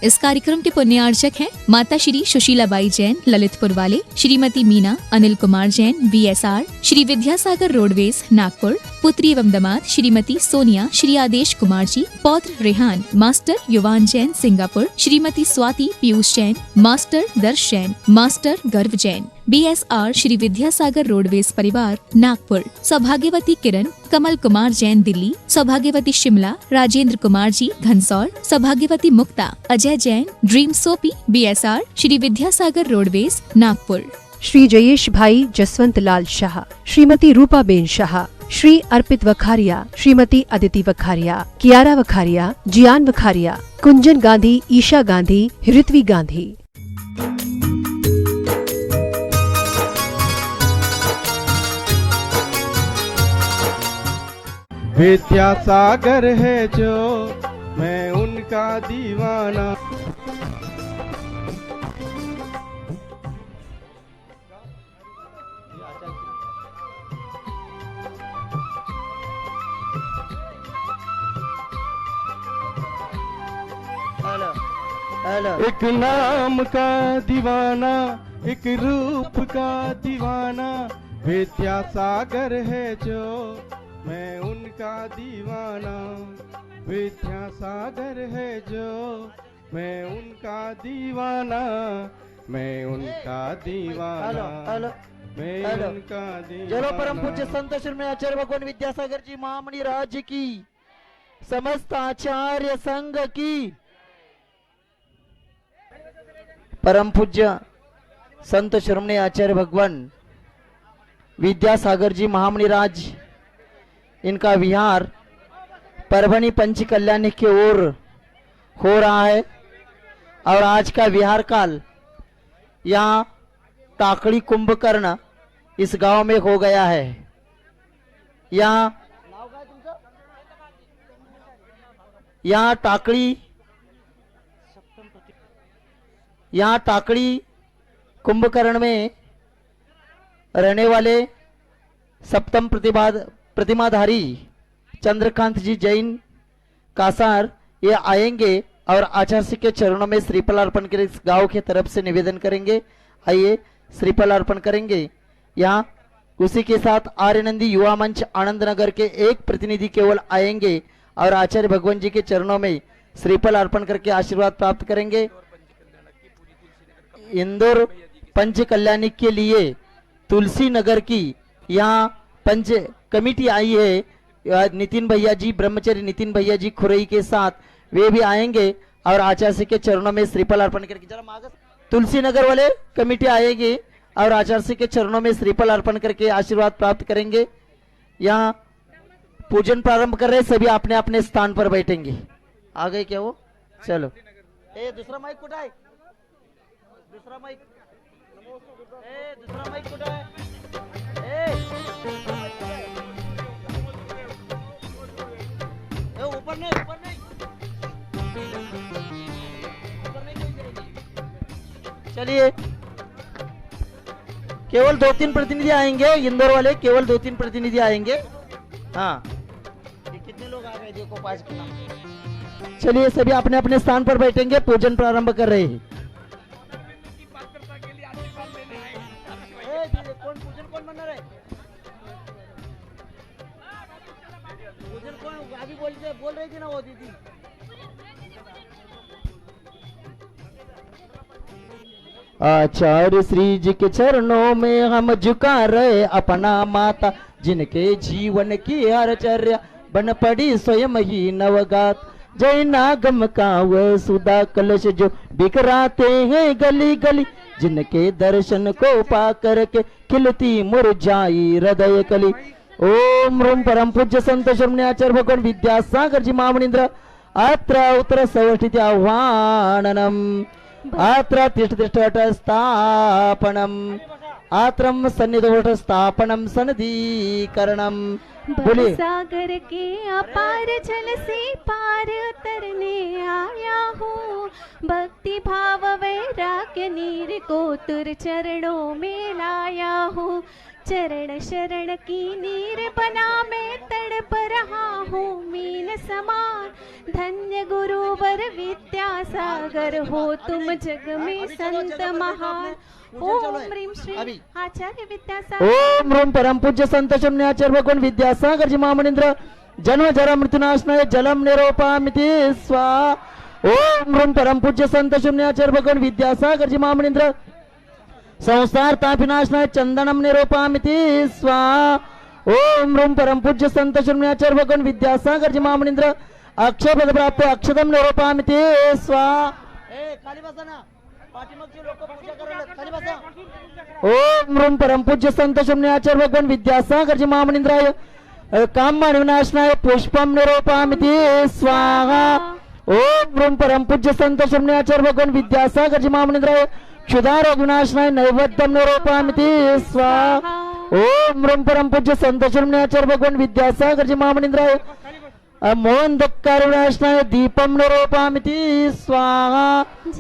इस कार्यक्रम के पुण्यार्चक हैं माता श्री सुशीलाबाई जैन ललितपुर वाले, श्रीमती मीना अनिल कुमार जैन VSR, श्री विद्यासागर रोडवेज नागपुर, पुत्री एवं दामाद श्रीमती सोनिया श्री आदेश कुमार जी, पौत्र रेहान मास्टर युवान जैन सिंगापुर, श्रीमती स्वाति पीयूष जैन, मास्टर दर्श जैन, मास्टर गर्व जैन, BSR श्री विद्यासागर रोडवेज परिवार नागपुर, सौभाग्यवती किरण कमल कुमार जैन दिल्ली, सौभाग्यवती Shimla Rajendra Kumar ji Ghansor, Saubhagyavati Mukta Ajay Jain dream soapy BSR Shri Vidyasagar roadways Nagpur, Shri Jayesh bhai Jaswant Lal Shah, Shrimati Rupa ben Shah, Shri Arpit Vakharia, Shrimati Aditi Vakharia, Kiara Vakharia, Jiyan Vakharia, Kunjan Gandhi, Isha Gandhi, Ritvi Gandhi. Vidyasagar है जो मैं उनका दीवाना। एक नाम का दीवाना, एक रूप का दीवाना, विद्यासागर है जो मैं उनका दीवाना। विद्यासागर है जो मैं उनका दीवाना, मैं उनका दीवाना, मैं उनका दीवाना। चलो परम पूज्य संत श्री आचार्य भगवान विद्यासागर जी महामणि राज्य की, समस्त आचार्य संघ की, परम पूज्य संत श्रमणे आचार्य भगवान विद्यासागर जी महामणि राज, इनका विहार परभनी पंच कल्याणी की ओर हो रहा है। और आज का विहार काल यहाँ टाकड़ी कुंभकर्ण इस गांव में हो गया है। यहाँ टाकड़ी कुंभकर्ण में रहने वाले सप्तम प्रतिमाधारी चंद्रकांत जी जैन कासार ये आएंगे और आचार्य के चरणों में श्रीफल अर्पण कर इस गांव के तरफ से निवेदन करेंगे। आइए श्रीफल अर्पण करेंगे। यहाँ उसी के साथ आर्यनंदी युवा मंच आनंद नगर के एक प्रतिनिधि केवल आएंगे और आचार्य भगवान जी के चरणों में श्रीफल अर्पण करके आशीर्वाद प्राप्त करेंगे। इंदौर पंच कल्याणी के लिए तुलसी नगर की यहाँ पंच कमेटी आई है। नितिन भैया जी, ब्रह्मचर्य नितिन भैया जी खुरई के साथ वे भी आएंगे और आचार्य के चरणों में श्रीफल अर्पण करके, जरा मागस तुलसी नगर वाले कमेटी आएगी और आचार्य के चरणों में श्रीफल अर्पण करके आशीर्वाद प्राप्त करेंगे। यहाँ पूजन प्रारंभ कर रहे, सभी अपने अपने स्थान पर बैठेंगे। आ गए क्या वो? चलो दूसरा माइक कुठं आहे? दूसरा माइक कुठं आहे? ऊपर नहीं चलिए, केवल 2-3 प्रतिनिधि आएंगे, इंदौर वाले केवल 2-3 प्रतिनिधि आएंगे। हाँ, कितने लोग आ गए देखो, 5 के नाम। चलिए सभी अपने अपने स्थान पर बैठेंगे, पूजन प्रारंभ कर रहे हैं। कौन बना रहे? पूजन कौन अभी बोल रही थी ना वो दीदी। आचार्य श्री जी के चरणों में हम झुका रहे अपना माता, जिनके जीवन की हरचर्या बन पड़ी स्वयं ही नवगात। जय नागम का वह सुधा कलश जो बिखराते हैं गली गली, जिनके दर्शन को पा करके खिलती मुरझाई हृदय कली। ओम रूम परम पूज्य संत श्रमणे आचार्य भगवान विद्यासागर जी महामणींद्र अत्र उत्तर सवष्टित आह्वाननम, अत्र तिष्ठ स्थापनम, आत्रम सन्निधि स्थापनम सन्निधिकरणम। बोलिए। सागर के अपार जल से पार उतरने आया हूँ, भक्ति भाव वैराग्य नीर को तुर चरणों में लाया हूँ। चरण शरण की नीर बना मैं तड़प रहा हूँ मीन समान। धन्य गुरुवर विद्यासागर हो तुम जग में संत महान। ओम ह्रीं श्री आचार्य विद्यासागर। ओम ह्रूम परम पूज्य संत शून्याचार्य भगवान विद्यासागर जी महामनिंद्र जन्म जरा मृत्युनाशनाय जलम निरोपामिति स्वाहा। ओम ह्रूम परम पूज्य संत शून्याचार्य भगवान विद्यासागर जी महामनिंद्र संसार तापिनाशनाय चंदनम निरोपामिति स्वाहा। ओम ह्रूम परम पूज्य संत शून्याचार्य भगवान विद्यासागर जी महामनिंद्र अक्षय पद प्राप्त अक्षतम निरोपामिति स्वाहा। ओम ह्रूम परम पूज्य संत शून्याचार्य भगवान विद्यासागर जी महामनिंद्राय काम विनाशनाय पुष्पम निरोपामिति स्वाहा। ओम ह्रूम परम पूज्य संत शून्याचार्य भगवान विद्यासागर जी महामनिंद्राय क्षुधार विनाशनाय नैवेद्यम निरोपामिति स्वाहा। ओम ह्रूम परम पूज्य संत शून्याचार्य भगवान विद्यासागर जी महामनिंद्राय मोहन धक्कार विनाशनाय दीपम निरोपामिति स्वाहा।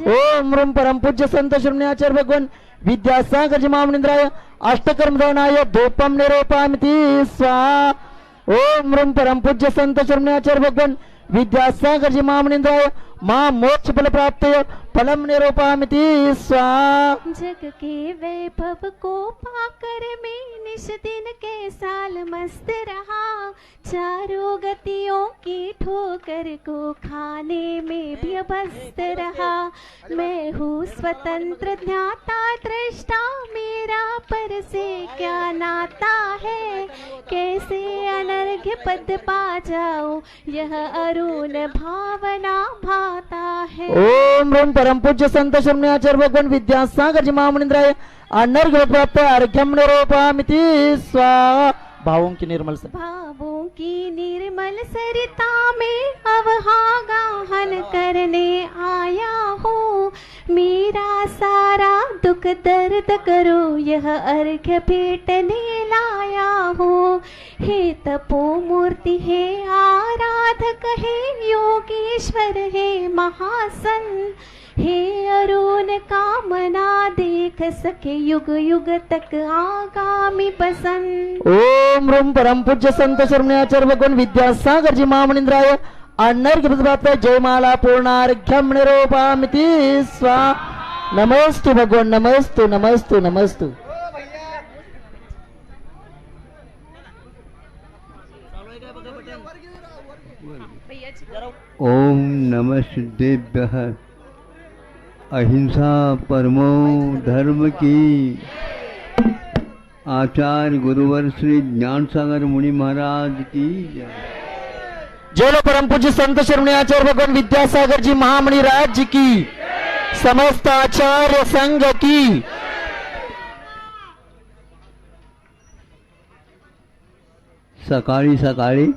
ओम ह्रूम परम पूज्य संत शून्याचार्य भगवान विद्यासागर जी महामनिंद्राय अष्टकर्म दहनाय धूपम निरोपामिति स्वाहा। ओम ह्रूम परम पूज्य संत शून्याचार्य भगवान विद्यासागर जी महामनिंद्राय मां मोक्ष फल प्राप्त फलम निरोपामिति स्वाहा। जग के वैभव को पाकर मैं निश दिन के साल मस्त रहा। चारों गतियों की ठोकर को खाने में भी अभस्त रहा। मैं हूँ स्वतंत्र ज्ञाता दृष्टा मेरा पर से क्या नाता है। कैसे अनर्घ्य पद पा जाओ यह अरुण भावना भाता है। ओम ह्रूम परम पूज्य संत शून्याचार्य भगवान विद्यासागर जी महामनिंद्राय अनर्घ्य प्राप्त अर्घ्यम निरोपामिति स्वाहा। भावों की निर्मल से भावों की निर्मल सरिता में अवगाहन करने आया हूँ। मेरा सारा दुख दर्द करो यह अर्घ्य भेटने लाया हूँ। हे तपो मूर्ति है आराधक है योगेश्वर है महासन। हे अरुण कामना देख सके युग युग तक आगामी पसंद। ओम ह्रूम परम पूज्य संत शून्याचार्य भगवान विद्यासागर जी महामनिंद्राय अनर्घ्य प्राप्त जयमाला पूर्णार्घ्यम निरोपामिति स्वाहा। नमस्तु भगवान नमस्तु नमस्तु नमस्तु। ओम नमः सिद्धेभ्यः अहिंसा परमो धर्म की। आचार्य गुरुवर श्री ज्ञान सागर मुनि महाराज की जय। जय परम पूज्य संत शून्याचार्य भगवान विद्यासागर जी महामणि राज्य की समस्त आचार्य संघ की। सकाळी सकाळी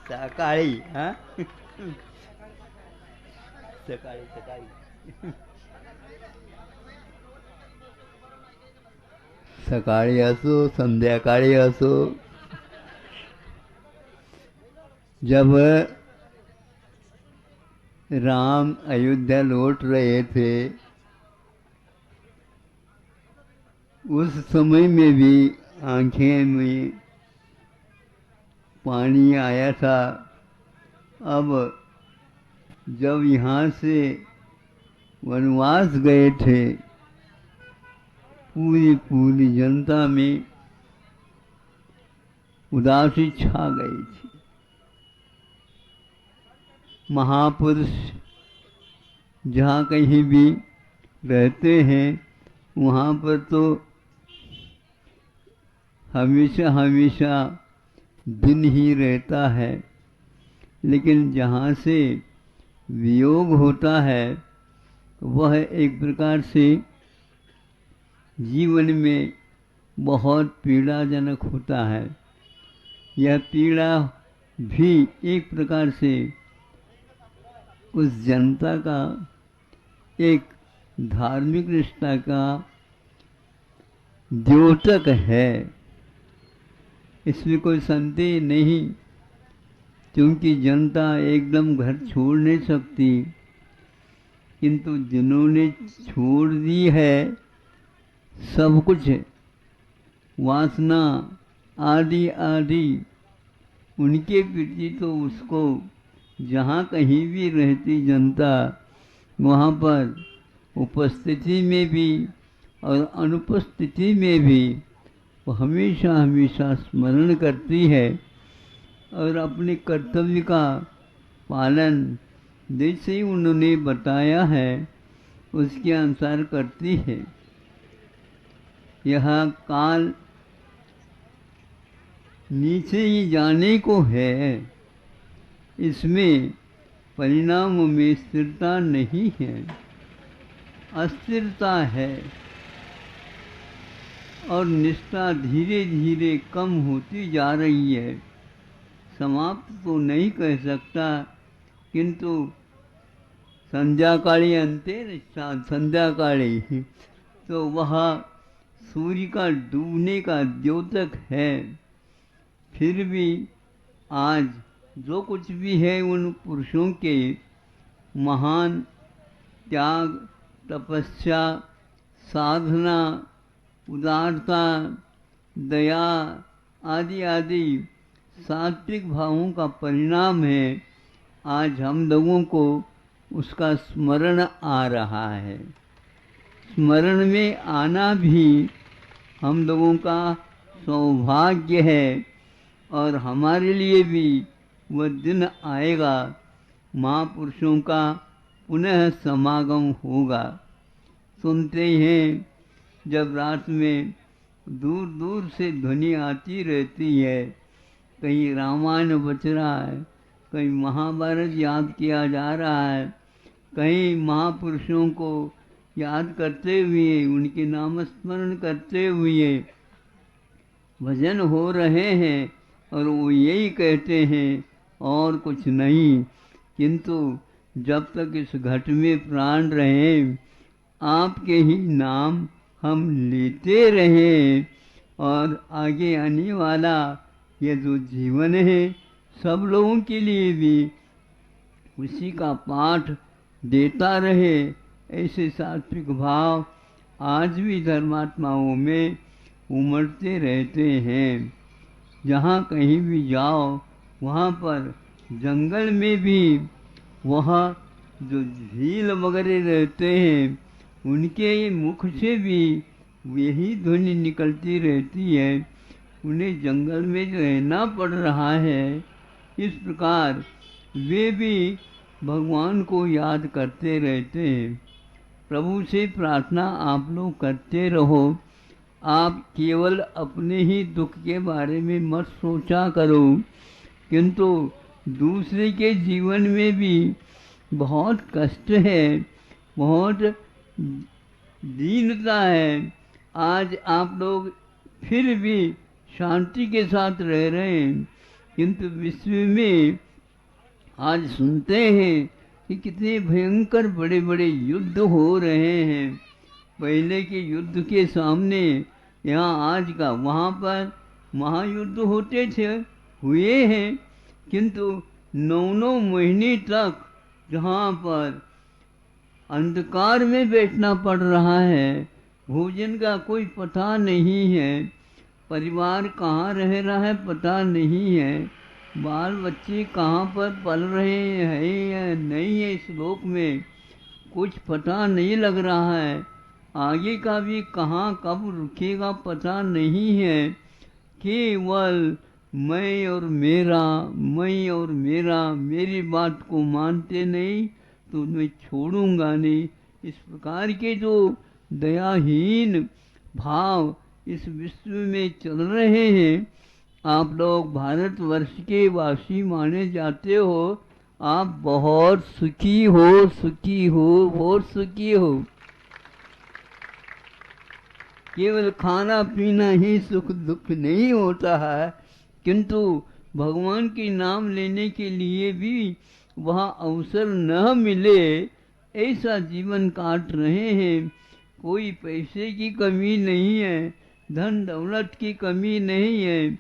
सकाळी हा सकाळी सकाळी सकाळी असो संध्याकाळी असो जब राम अयोध्या लौट रहे थे उस समय में भी आंखें में पानी आया था। अब जब यहाँ से वनवास गए थे पूरी पूरी जनता में उदासी छा गई थी। महापुरुष जहाँ कहीं भी रहते हैं वहाँ पर तो हमेशा हमेशा दिन ही रहता है, लेकिन जहाँ से वियोग होता है वह एक प्रकार से जीवन में बहुत पीड़ाजनक होता है। यह पीड़ा भी एक प्रकार से उस जनता का एक धार्मिक निष्ठा का द्योतक है, इसमें कोई संदेह नहीं। क्योंकि जनता एकदम घर छोड़ नहीं सकती, किंतु जिन्होंने छोड़ दी है सब कुछ वासना आदि आदि उनके प्रति तो उसको जहाँ कहीं भी रहती जनता वहाँ पर उपस्थिति में भी और अनुपस्थिति में भी वो हमेशा हमेशा स्मरण करती है और अपने कर्तव्य का पालन जैसे ही उन्होंने बताया है उसके अनुसार करती है। यह काल नीचे ही जाने को है, इसमें परिणाम में स्थिरता नहीं है, अस्थिरता है और निष्ठा धीरे धीरे कम होती जा रही है। समाप्त तो नहीं कह सकता, किंतु संध्याकाळी अंते निष्ठा, संध्याकाळी तो वह सूर्य का डूबने का द्योतक है। फिर भी आज जो कुछ भी है उन पुरुषों के महान त्याग, तपस्या, साधना, उदारता, दया आदि आदि सात्विक भावों का परिणाम है। आज हम लोगों को उसका स्मरण आ रहा है। स्मरण में आना भी हम लोगों का सौभाग्य है और हमारे लिए भी वह दिन आएगा, महापुरुषों का पुनः समागम होगा। सुनते हैं जब रात में दूर दूर से ध्वनि आती रहती है, कहीं रामायण बज रहा है, कहीं महाभारत याद किया जा रहा है, कहीं महापुरुषों को याद करते हुए उनके नाम स्मरण करते हुए भजन हो रहे हैं और वो यही कहते हैं और कुछ नहीं। किंतु जब तक इस घट में प्राण रहे आपके ही नाम हम लेते रहें और आगे आने वाला ये जो जीवन है सब लोगों के लिए भी उसी का पाठ देता रहे। ऐसे सात्विक भाव आज भी धर्मात्माओं में उमड़ते रहते हैं। जहाँ कहीं भी जाओ वहाँ पर जंगल में भी वहाँ जो झील वगैरह रहते हैं उनके मुख से भी यही ध्वनि निकलती रहती है। उन्हें जंगल में रहना पड़ रहा है। इस प्रकार वे भी भगवान को याद करते रहते हैं। प्रभु से प्रार्थना आप लोग करते रहो। आप केवल अपने ही दुख के बारे में मत सोचा करो, किंतु दूसरे के जीवन में भी बहुत कष्ट है, बहुत दीनता है। आज आप लोग फिर भी शांति के साथ रह रहे हैं, किंतु विश्व में आज सुनते हैं कि कितने भयंकर बड़े बड़े युद्ध हो रहे हैं। पहले के युद्ध के सामने यहाँ आज का वहाँ पर महायुद्ध होते थे, हुए हैं, किंतु 9-9 महीने तक जहाँ पर अंधकार में बैठना पड़ रहा है, भोजन का कोई पता नहीं है, परिवार कहाँ रह रहा है पता नहीं है, बाल बच्चे कहाँ पर पल रहे हैं या नहीं है, इस लोक में कुछ पता नहीं लग रहा है। आगे का भी कहाँ कब रुकेगा पता नहीं है। केवल मैं और मेरा, मैं और मेरा, मेरी बात को मानते नहीं तो मैं छोड़ूंगा नहीं। इस प्रकार के जो दयाहीन भाव इस विश्व में चल रहे हैं, आप लोग भारतवर्ष के वासी माने जाते हो, आप बहुत सुखी हो, सुखी हो, बहुत सुखी हो। केवल खाना पीना ही सुख दुख नहीं होता है, किंतु भगवान के नाम लेने के लिए भी वहाँ अवसर न मिले ऐसा जीवन काट रहे हैं। कोई पैसे की कमी नहीं है, धन दौलत की कमी नहीं है,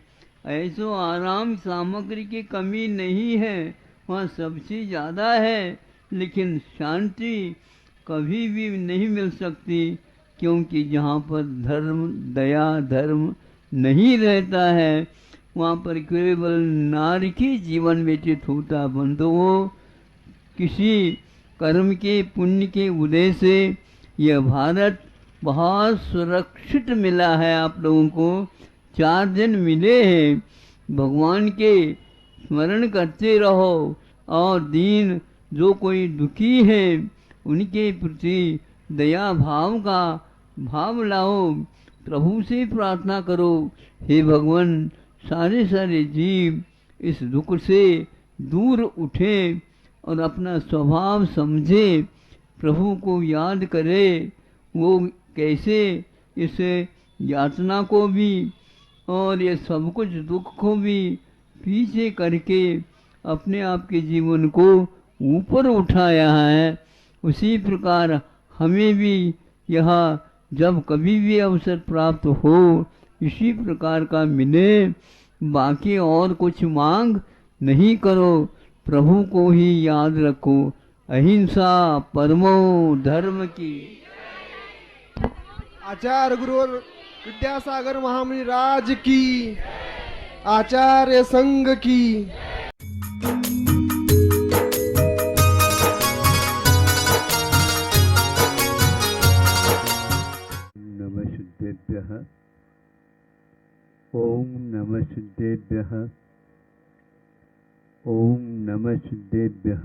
ऐसो आराम सामग्री की कमी नहीं है, वहाँ सबसे ज़्यादा है, लेकिन शांति कभी भी नहीं मिल सकती, क्योंकि जहाँ पर धर्म, दया, धर्म नहीं रहता है, वहाँ पर केवल नारकी जीवन व्यतीत होता। बंधुओं, किसी कर्म के पुण्य के उदय से यह भारत बहुत सुरक्षित मिला है। आप लोगों को 4 दिन मिले हैं। भगवान के स्मरण करते रहो और दीन जो कोई दुखी है उनके प्रति दया भाव का भाव लाओ। प्रभु से प्रार्थना करो, हे भगवान, सारे जीव इस दुख से दूर उठे और अपना स्वभाव समझे, प्रभु को याद करे। वो कैसे इस यातना को भी और ये सब कुछ दुख को भी पीछे करके अपने आप के जीवन को ऊपर उठाया है, उसी प्रकार हमें भी यह जब कभी भी अवसर प्राप्त हो इसी प्रकार का मिले। बाकी और कुछ मांग नहीं करो, प्रभु को ही याद रखो। अहिंसा परमो धर्म की। आचार्य गुरुवर विद्यासागर महामुनि राज की, आचार्य संघ की। नमः सिद्धेभ्यः। ओम नमः सिद्धेभ्यः। ओम नमः सिद्धेभ्यः।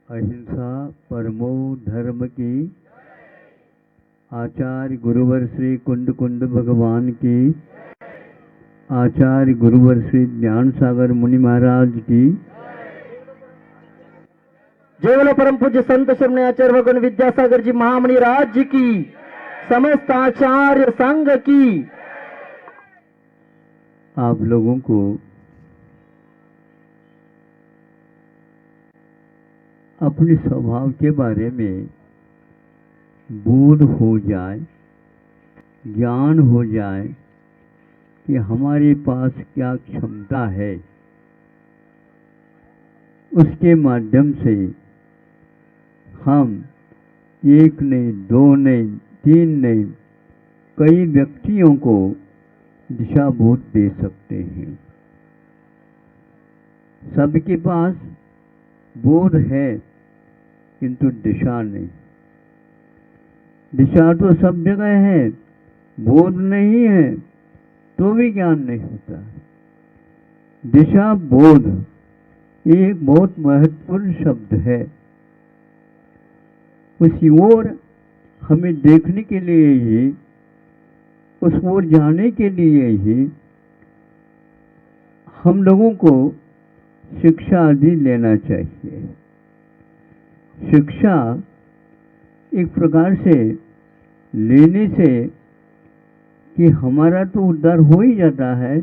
अहिंसा परमो धर्म की। आचार्य गुरुवर श्री कुंड कुंड भगवान की। आचार्य गुरुवर श्री ज्ञान सागर मुनि महाराज की। जय बोलो परम पूज्य संत श्रमणे आचार्य भगवान विद्यासागर जी महामणि राज्य की, समस्त आचार्य संघ की। आप लोगों को अपने स्वभाव के बारे में बोध हो जाए, ज्ञान हो जाए कि हमारे पास क्या क्षमता है। उसके माध्यम से हम एक नहीं, दो नहीं, 3 नहीं, कई व्यक्तियों को दिशा बोध दे सकते हैं। सबके पास बोध है किंतु दिशा नहीं। दिशा तो सब जगह है, बोध नहीं है तो भी ज्ञान नहीं होता। दिशा बोध ये एक बहुत महत्वपूर्ण शब्द है। उसी ओर हमें देखने के लिए ही, उस ओर जाने के लिए ही हम लोगों को शिक्षा आदि लेना चाहिए। शिक्षा एक प्रकार से लेने से कि हमारा तो उद्धार हो ही जाता है,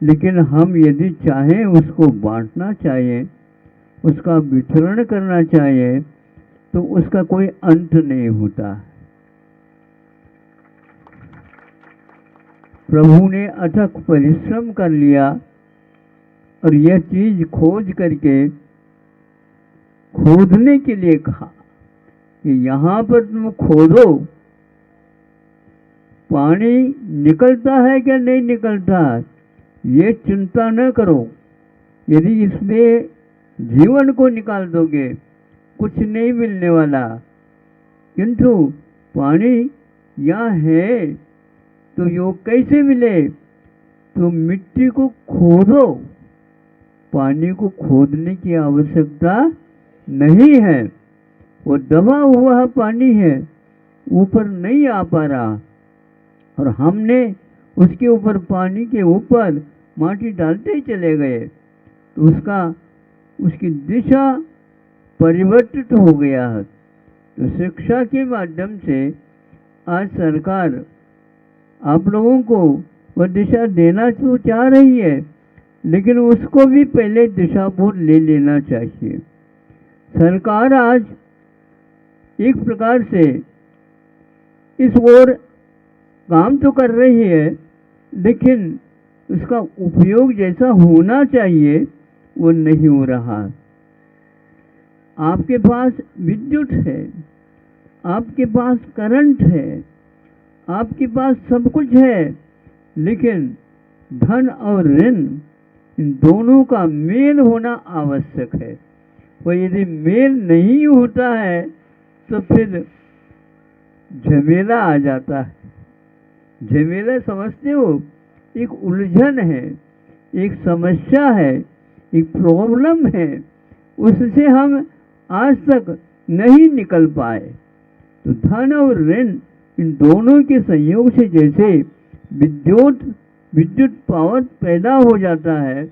लेकिन हम यदि चाहें उसको बांटना चाहिए, उसका वितरण करना चाहिए, तो उसका कोई अंत नहीं होता। प्रभु ने अथक परिश्रम कर लिया और यह चीज खोज करके खोदने के लिए कहा कि यहाँ पर तुम खोदो, पानी निकलता है क्या नहीं निकलता, ये चिंता न करो। यदि इसमें जीवन को निकाल दोगे कुछ नहीं मिलने वाला, किंतु पानी यहाँ है तो योग कैसे मिले। तो मिट्टी को खोदो, पानी को खोदने की आवश्यकता नहीं है। वो दबा हुआ पानी है, ऊपर नहीं आ पा रहा, और हमने उसके ऊपर पानी के ऊपर माटी डालते ही चले गए तो उसकी दिशा परिवर्तित हो गया है। तो शिक्षा के माध्यम से आज सरकार आप लोगों को वह दिशा देना तो चाह रही है, लेकिन उसको भी पहले दिशा बोध ले लेना चाहिए। सरकार आज एक प्रकार से इस ओर काम तो कर रही है, लेकिन उसका उपयोग जैसा होना चाहिए वो नहीं हो रहा। आपके पास विद्युत है, आपके पास करंट है, आपके पास सब कुछ है, लेकिन धन और ऋण इन दोनों का मेल होना आवश्यक है। और यदि मेल नहीं होता है तो फिर झमेला आ जाता है। झमेला समझते हो, एक उलझन है, एक समस्या है, एक प्रॉब्लम है, उससे हम आज तक नहीं निकल पाए। तो धन और ऋण इन दोनों के संयोग से जैसे विद्युत पावर पैदा हो जाता है,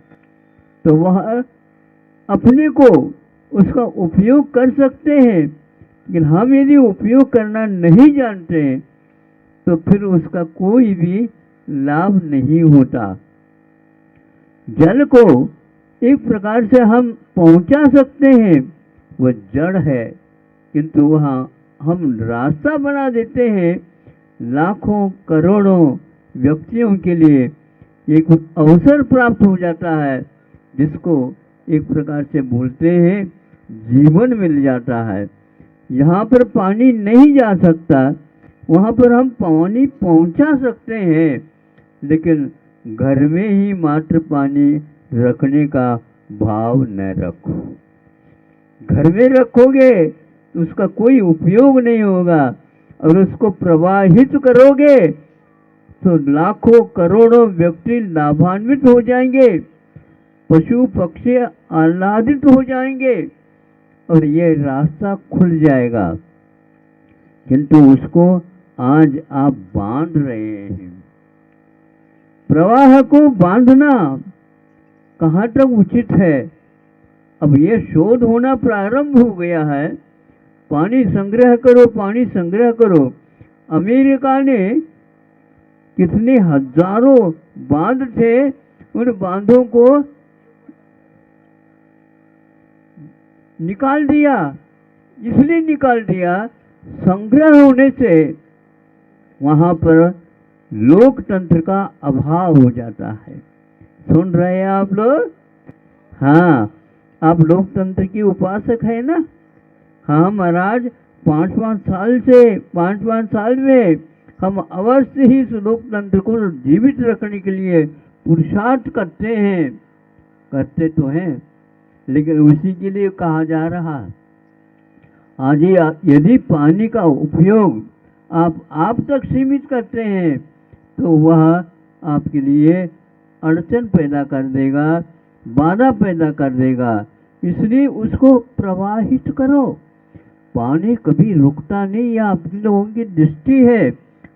तो वह अपने को उसका उपयोग कर सकते हैं, लेकिन हम यदि उपयोग करना नहीं जानते हैं तो फिर उसका कोई भी लाभ नहीं होता। जल को एक प्रकार से हम पहुंचा सकते हैं, वह जड़ है, किंतु वहाँ हम रास्ता बना देते हैं। लाखों करोड़ों व्यक्तियों के लिए एक अवसर प्राप्त हो जाता है, जिसको एक प्रकार से बोलते हैं जीवन मिल जाता है। यहाँ पर पानी नहीं जा सकता, वहाँ पर हम पानी पहुँचा सकते हैं, लेकिन घर में ही मात्र पानी रखने का भाव न रखो। घर में रखोगे तो उसका कोई उपयोग नहीं होगा, और उसको प्रवाहित करोगे तो लाखों करोड़ों व्यक्ति लाभान्वित हो जाएंगे, पशु पक्षी आह्लादित हो जाएंगे और ये रास्ता खुल जाएगा। किंतु उसको आज आप बांध रहे हैं। प्रवाह को बांधना कहाँ तक उचित है? अब ये शोध होना प्रारंभ हो गया है, पानी संग्रह करो, पानी संग्रह करो। अमेरिका ने कितने हजारों बांध थे, उन बांधों को निकाल दिया। इसलिए निकाल दिया, संग्रह होने से वहां पर लोकतंत्र का अभाव हो जाता है। सुन रहे हैं आप लोग? हाँ, आप लोकतंत्र की उपासक है ना? हाँ महाराज, 5-5 साल में हम अवश्य ही इस लोकतंत्र को जीवित रखने के लिए पुरुषार्थ करते हैं। करते तो हैं, लेकिन उसी के लिए कहा जा रहा। आज यदि पानी का उपयोग आप तक सीमित करते हैं तो वह आपके लिए अड़चन पैदा कर देगा, बाधा पैदा कर देगा। इसलिए उसको प्रवाहित करो। पानी कभी रुकता नहीं, यह आप लोगों की दृष्टि है।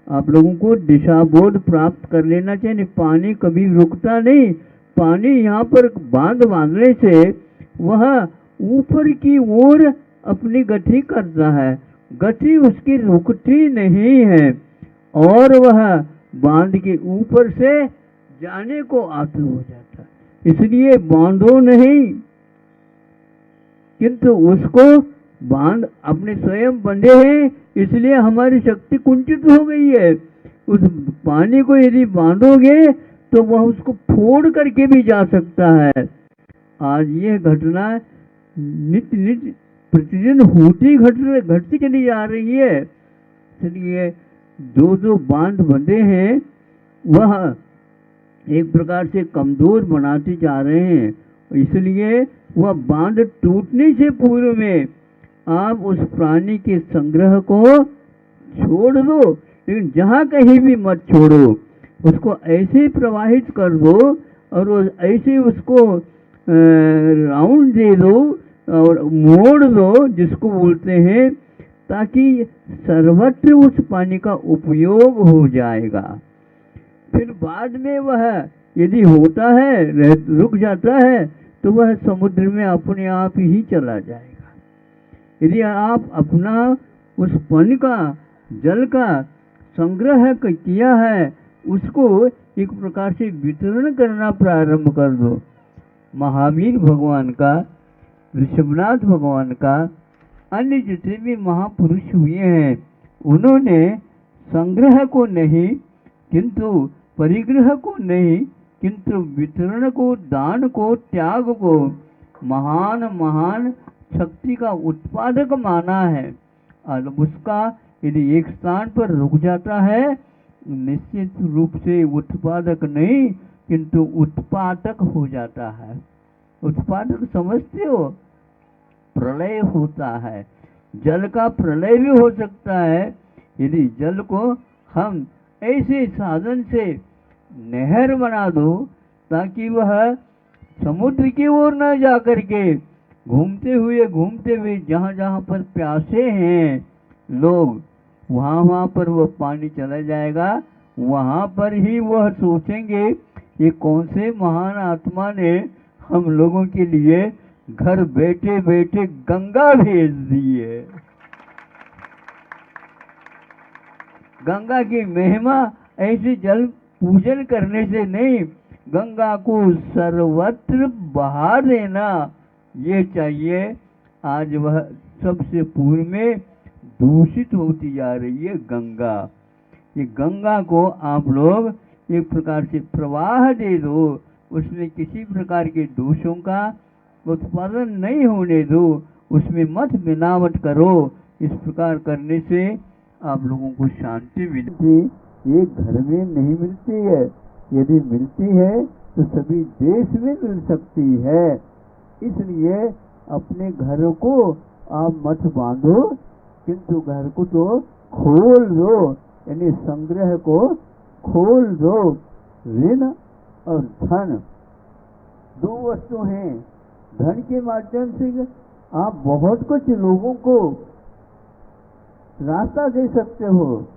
आप लोगों को दिशा बोध प्राप्त कर लेना चाहिए। पानी कभी रुकता नहीं। पानी यहाँ पर बांधने से वह ऊपर की ओर अपनी गति करता है, गति उसकी रुकती नहीं है, और वह बांध के ऊपर से जाने को आतुर हो जाता है। इसलिए बांधो नहीं, किंतु उसको बांध अपने स्वयं बंधे हैं, इसलिए हमारी शक्ति कुंठित हो गई है। उस पानी को यदि बांधोगे तो वह उसको फोड़ करके भी जा सकता है। आज ये घटना नित्य प्रतिदिन घटती चली जा रही है। इसलिए जो बांध बंधे हैं वह एक प्रकार से कमजोर बनाते जा रहे हैं। इसलिए वह बांध टूटने से पूर्व में आप उस प्राणी के संग्रह को छोड़ दो, लेकिन जहाँ कहीं भी मत छोड़ो। उसको ऐसे प्रवाहित कर दो और ऐसे उसको राउंड दे दो और मोड़ दो, जिसको बोलते हैं, ताकि सर्वत्र उस पानी का उपयोग हो जाएगा। फिर बाद में वह यदि होता है, रुक जाता है, तो वह समुद्र में अपने आप ही चला जाएगा। यदि आप अपना उस पानी का, जल का संग्रह किया है, उसको एक प्रकार से वितरण करना प्रारंभ कर दो। महावीर भगवान का, ऋषभनाथ भगवान का, अन्य जितने भी महापुरुष हुए हैं, उन्होंने संग्रह को नहीं, किंतु परिग्रह को नहीं, किंतु वितरण को, दान को, त्याग को महान शक्ति का उत्पादक माना है। और उसका यदि एक स्थान पर रुक जाता है, निश्चित रूप से उत्पादक नहीं किंतु उत्पादक हो जाता है। उत्पादक समझते हो, प्रलय होता है, जल का प्रलय भी हो सकता है। यदि जल को हम ऐसे साधन से नहर बना दो ताकि वह समुद्र की ओर न जा करके घूमते हुए जहाँ जहाँ पर प्यासे हैं लोग, वहाँ पर वह पानी चला जाएगा। वहाँ पर ही वह सोचेंगे ये कौन से महान आत्मा ने हम लोगों के लिए घर बैठे बैठे गंगा भेज दी है। गंगा की महिमा ऐसे जल पूजन करने से नहीं, गंगा को सर्वत्र बहा देना ये चाहिए। आज वह सबसे पूर्व में दूषित होती जा रही है गंगा। ये गंगा को आप लोग एक प्रकार से प्रवाह दे दो, उसमें किसी प्रकार के दोषों का उत्पादन नहीं होने दो, उसमें मत मिलावट करो। इस प्रकार करने से आप लोगों को शांति मिलती, ये घर में नहीं मिलती है। यदि मिलती है तो सभी देश में मिल सकती है। इसलिए अपने घर को आप मत बांधो किंतु घर को तो खोल दो, यानी संग्रह को खोल दो। ऋण और धन दो वस्तु हैं। धन के माध्यम से आप बहुत कुछ लोगों को रास्ता दे सकते हो,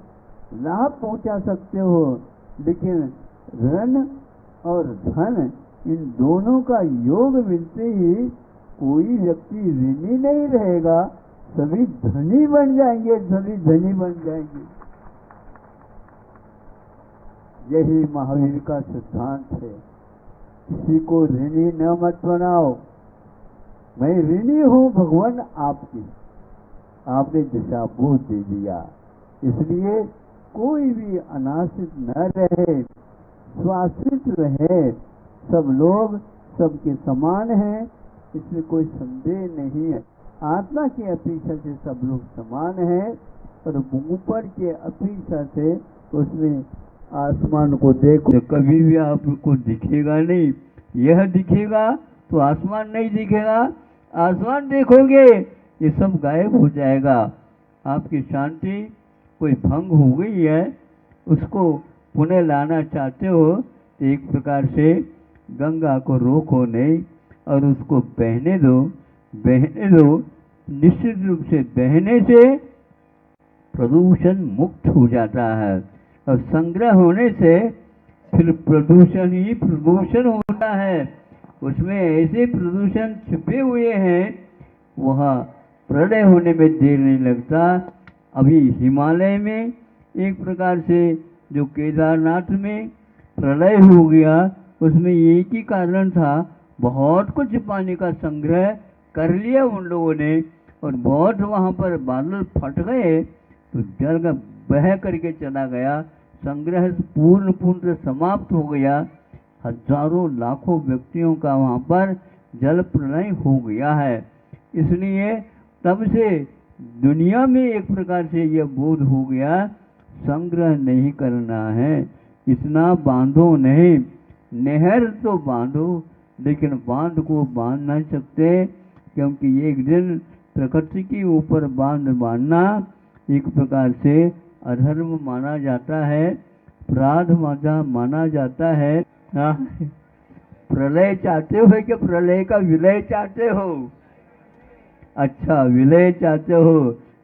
लाभ पहुंचा सकते हो, लेकिन ऋण और धन इन दोनों का योग मिलते ही कोई व्यक्ति ऋणी नहीं रहेगा, सभी धनी बन जाएंगे, सभी धनी बन जाएंगे। यही महावीर का सिद्धांत है। किसी को ऋणी न मत बनाओ। मैं ऋणी हूँ भगवान आपकी, आपने दिशा बोध दे दिया, इसलिए कोई भी अनाश्रित न रहे, स्वाश्रित रहे। सब लोग सबके समान हैं, इसमें कोई संदेह नहीं है। आत्मा की अपेक्षा से सब लोग समान हैं, और ऊपर के अपेक्षा से उसमें आसमान को देखो तो कभी भी आपको दिखेगा नहीं। यह दिखेगा तो आसमान नहीं दिखेगा, आसमान देखोगे ये सब गायब हो जाएगा। आपकी शांति कोई भंग हो गई है, उसको पुनः लाना चाहते हो तो एक प्रकार से गंगा को रोको नहीं और उसको बहने दो, बहने दो। निश्चित रूप से बहने से प्रदूषण मुक्त हो जाता है, और संग्रह होने से फिर प्रदूषण ही प्रदूषण होता है। उसमें ऐसे प्रदूषण छिपे हुए हैं, वहाँ प्रलय होने में देर नहीं लगता। अभी हिमालय में एक प्रकार से जो केदारनाथ में प्रलय हो गया, उसमें एक ही कारण था, बहुत कुछ पानी का संग्रह कर लिया उन लोगों ने, और बहुत वहाँ पर बादल फट गए तो जल का बह करके चला गया, संग्रह पूर्ण समाप्त हो गया। हजारों लाखों व्यक्तियों का वहाँ पर जल प्रलय हो गया है। इसलिए तब से दुनिया में एक प्रकार से यह बोध हो गया, संग्रह नहीं करना है, इतना बांधो नहीं। नहर तो बांधो, लेकिन बांध को बांध नहीं सकते, क्योंकि एक दिन प्रकृति के ऊपर बांध बांधना एक प्रकार से अधर्म माना जाता है, अपराध माना जाता है। प्रलय चाहते हो कि प्रलय का विलय चाहते हो? अच्छा, विलय चाहते हो।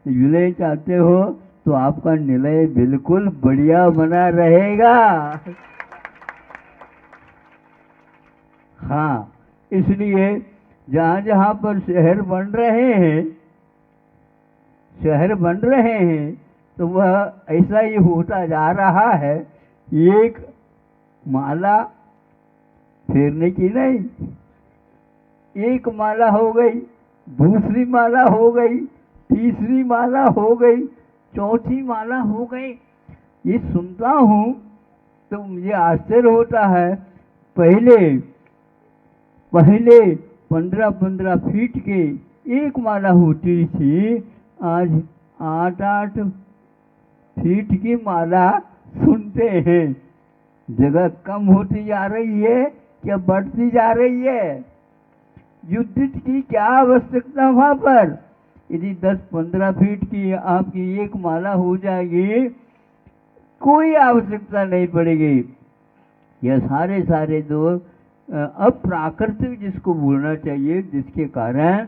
विलय चाहते हो तो आपका निलय बिल्कुल बढ़िया बना रहेगा। हाँ, इसलिए जहाँ जहाँ पर शहर बन रहे हैं तो वह ऐसा ही होता जा रहा है। एक माला फेरने की नहीं, एक माला हो गई, दूसरी माला हो गई, तीसरी माला हो गई, चौथी माला हो गई। ये सुनता हूँ तो मुझे आश्चर्य होता है। पहले 15-15 फीट के एक माला होती थी, आज 8-8 फीट की माला सुनते ढूंढते हैं। जगह कम होती जा रही है या बढ़ती जा रही है? युद्ध की क्या आवश्यकता वहां पर? यदि 10-15 फीट की आपकी एक माला हो जाएगी, कोई आवश्यकता नहीं पड़ेगी। यह सारे जो अप्राकृतिक जिसको बोलना चाहिए, जिसके कारण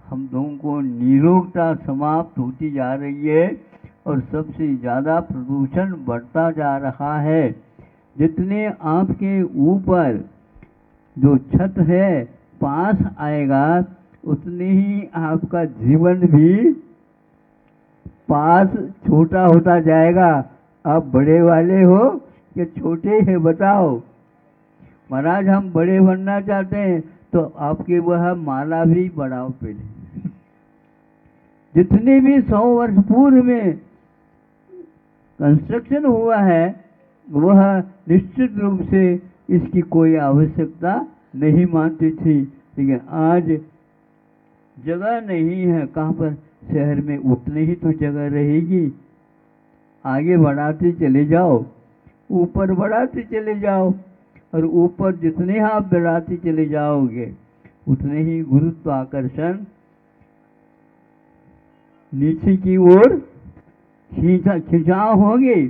हम लोगों को निरोगता समाप्त होती जा रही है और सबसे ज़्यादा प्रदूषण बढ़ता जा रहा है। जितने आपके ऊपर जो छत है पास आएगा, उतने ही आपका जीवन भी पास छोटा होता जाएगा। आप बड़े वाले हो कि छोटे हैं, बताओ। महाराज हम बड़े बनना चाहते हैं तो आपके वह माला भी बढ़ाओ पहले। जितने भी 100 वर्ष पूर्व में कंस्ट्रक्शन हुआ है, वह निश्चित रूप से इसकी कोई आवश्यकता नहीं मानती थी। लेकिन आज जगह नहीं है, कहाँ पर? शहर में उतने ही तो जगह रहेगी। आगे बढ़ाते चले जाओ, ऊपर बढ़ाते चले जाओ, और ऊपर जितने आप बढ़ाते चले जाओगे उतने ही गुरुत्वाकर्षण नीचे की ओर खिंचाव होगी।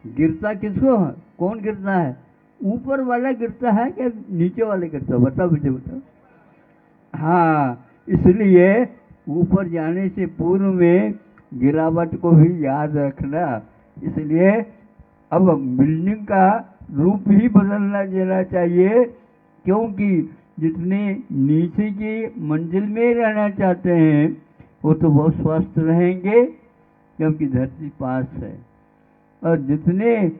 गिरता किसको है? कौन गिरता है? ऊपर वाला गिरता है कि नीचे वाला गिरता है? बताओ मुझे, बताओ। हाँ, इसलिए ऊपर जाने से पूर्व में गिरावट को भी याद रखना। इसलिए अब बिल्डिंग का रूप ही बदलना देना चाहिए, क्योंकि जितने नीचे की मंजिल में रहना चाहते हैं वो तो बहुत स्वस्थ रहेंगे, क्योंकि धरती पास है। और जितने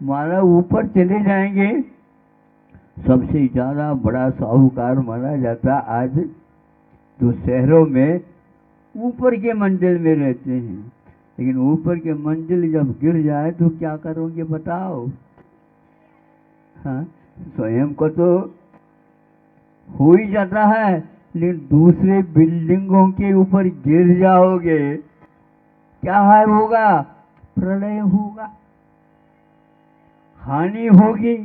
मारा ऊपर चले जाएंगे, सबसे ज़्यादा बड़ा साहूकार माना जाता आज जो शहरों में ऊपर के मंजिल में रहते हैं। लेकिन ऊपर के मंजिल जब गिर जाए तो क्या करोगे, बताओ? हाँ, स्वयं को तो हो ही जाता है, लेकिन दूसरे बिल्डिंगों के ऊपर गिर जाओगे, क्या हाल होगा? प्रलय होगा, हानि होगी,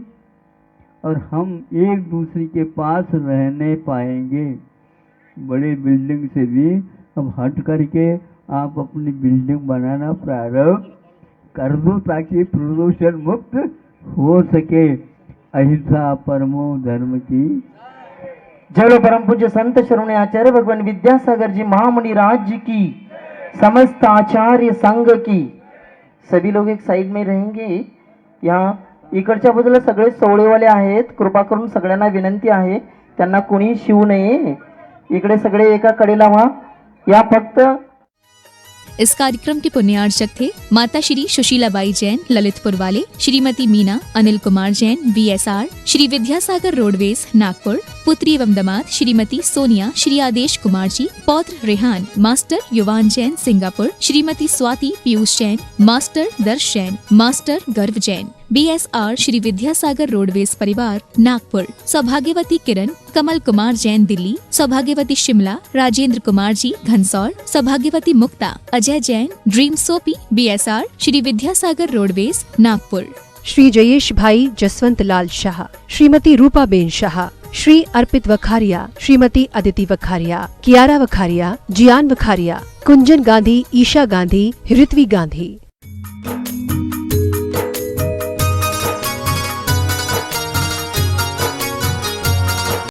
और हम एक दूसरे के पास रह नहीं पाएंगे। बड़े बिल्डिंग से भी अब हट करके आप अपनी बिल्डिंग बनाना प्रारंभ कर दो, ताकि प्रदूषण मुक्त हो सके। अहिंसा परमो धर्म की। जय परम पूज्य संत शरण्य आचार्य भगवान विद्यासागर जी महामुनि राज्य की, समस्त आचार्य संघ की। सभी लोग एक साइड में रहेंगे। यहाँ इकडच्या बाजूला सगळे सोवळेवाले आहेत, कृपा करून सगळ्यांना विनंती आहे त्यांना कोणी शिवू नये। इकडे सगळे एका कडेला व्हा, या फक्त। इस कार्यक्रम के पुण्यार्चक थे माता श्री सुशीलाबाई जैन ललितपुर वाले, श्रीमती मीना अनिल कुमार जैन VSR, श्री विद्यासागर रोडवेज नागपुर, पुत्री एवं दामाद श्रीमती सोनिया श्री आदेश कुमार जी, पौत्र रेहान मास्टर युवान जैन सिंगापुर, श्रीमती स्वाति पीयूष जैन, मास्टर दर्श जैन, मास्टर गर्व जैन, BSR श्री विद्यासागर रोडवेज परिवार नागपुर, सौभाग्यवती किरण कमल कुमार जैन दिल्ली, सौभाग्यवती Shimla Rajendra Kumar ji Ghansor, Saubhagyavati Mukta Ajay Jain dream soapy BSR Shri Vidyasagar roadways Nagpur, Shri Jayesh bhai Jaswant Lal Shah, Shrimati रूपाबेन Shah, Shri Arpit Vakharia, Shrimati Aditi Vakharia, Kiara Vakharia, Jiyan Vakharia, Kunjan Gandhi, Isha Gandhi, Ritvi Gandhi.